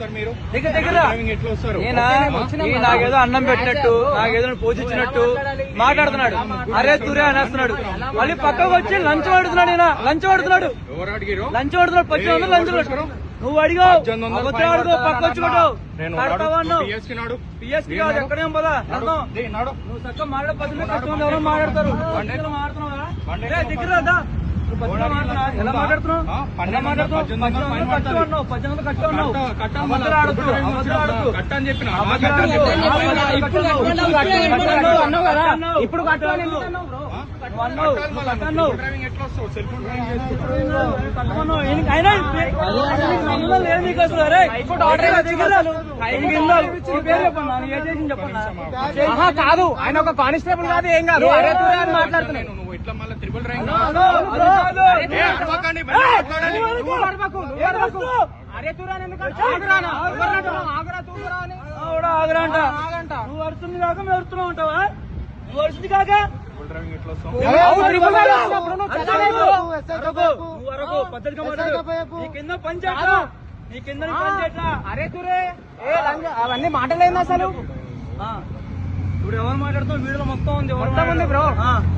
వస్తారు మీరు? ఎట్లా వస్తారు? నాకేదో అన్నం పెట్టినట్టు, నాకేదో పోషించినట్టు మాట్లాడుతున్నాడు. అరే తురే అనేస్తున్నాడు. మళ్ళీ పక్కకు వచ్చి లంచ్ పడుతున్నాడు. లంచ్ పడుతున్నాడు. ఎవరు అడిగారు? లంచ్ పడుతున్నాడు. 1800 లంచ్ నువ్వు అడిగావు. అడుగు పక్క వచ్చి కొట్టావు. పిఎస్కి కాదు ఎక్కడేం పదా నువ్వు చక్కగా మాట్లాడే 10 కష్టం ఎవరో మాట్లాడతారు. దగ్గర ఎలా మాట్లాడుతున్నావు? 1800 కట్ట ఉన్నావు. ఇప్పుడు కాదు, ఆయన ఒక కానిస్టేబుల్ కాదు, ఏం కాదు. మాట్లాడుతున్నాను ఇట్లా మళ్ళీ త్రిబుల్ ర్యాంక్ ఆగరంట. నువ్వు వరుస్తుంది కాక మేము వరుస్తున్నావు ఉంటావా? నువ్వు వరుస్తుంది కాక పద్ధతిగా మాట్లాడు. నీ కింద పంచాయత, నీ కింద పంచాయత. అరే తురే అవన్నీ మాటలేదు అసలు. ఇప్పుడు ఎవరు మాట్లాడుతావు? వీడియోలో మొత్తం ఉంది బ్రో.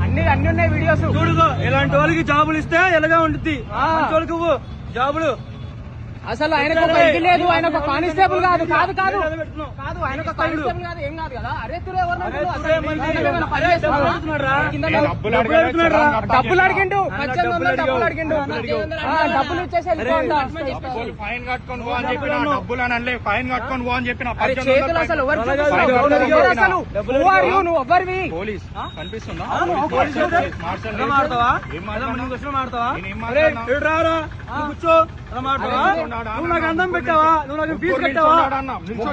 అన్ని ఉన్నాయి వీడియోస్. చూడుకో, ఇలాంటి వాళ్ళకి జాబులు ఇస్తే ఎలాగా ఉంటుంది? వాళ్ళకి జాబులు అసలు ఆయన లేదు. ఆయన ఒక కానిస్టేబుల్ కాదు. కాదు కాదు కాదు ఆయన ఒక కానిస్టేబుల్ కాదు, ఏం కాదు కదా. అరే తురే డబ్బులు అడిగిండు. 1800 డబ్బులు అడిగిండు. డబ్బులు ఇచ్చేసి ఫైన్ కట్టుకొని పో అని చెప్పిన. డబ్బులు అని అనలే, ఫైన్ కట్టుకొని పో అని చెప్పిన. చేతులు అసలు నువ్వు ఎవ్వరివి? పోలీస్ కనిపిస్తుందా? కూర్చో. నువ్వు నాకు అన్నం పెట్టావా? నువ్వు నాకు ఫీజు కట్టావా? నువ్వు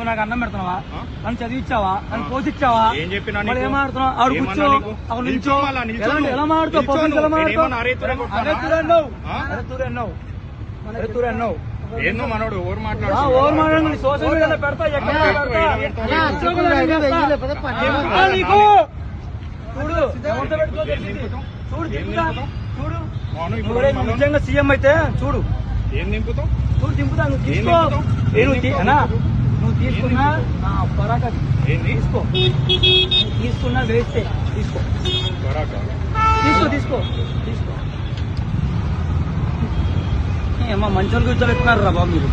నాకు అన్నం పెడుతున్నావా? నన్ను చదివిచ్చావా? నన్ను పోషించావా? ఏం చెప్పినా? ఏమాడుతున్నావు? ఆడు కూర్చో, అక్కడ నిల్చో. ఎలా మాడుతావు? పొద్దున్న ఎలా మాడుతావు? అరే అన్నావు. ఏందో మనోడు ఓవర్ మాట్లాడు. ఓవర్ మాట్లాడు. సోషల్ మీడియాలో పెడతా, ఎక్కడ నీకు చూడు. చూడు చూడు. నువ్వు నిజంగా సీఎం అయితే చూడు. ఏం దింపుతావు? చూడు దింపుతా. నువ్వు తీసుకో. నువ్వు తీసుకున్నా పరాక తీసుకో. తీసుకున్నా వేస్తే తీసుకో. తీసుకో ఏమ్మా మంచి వాళ్ళు కూర్చోబెట్టుకున్నారు రా బాబు మీరు.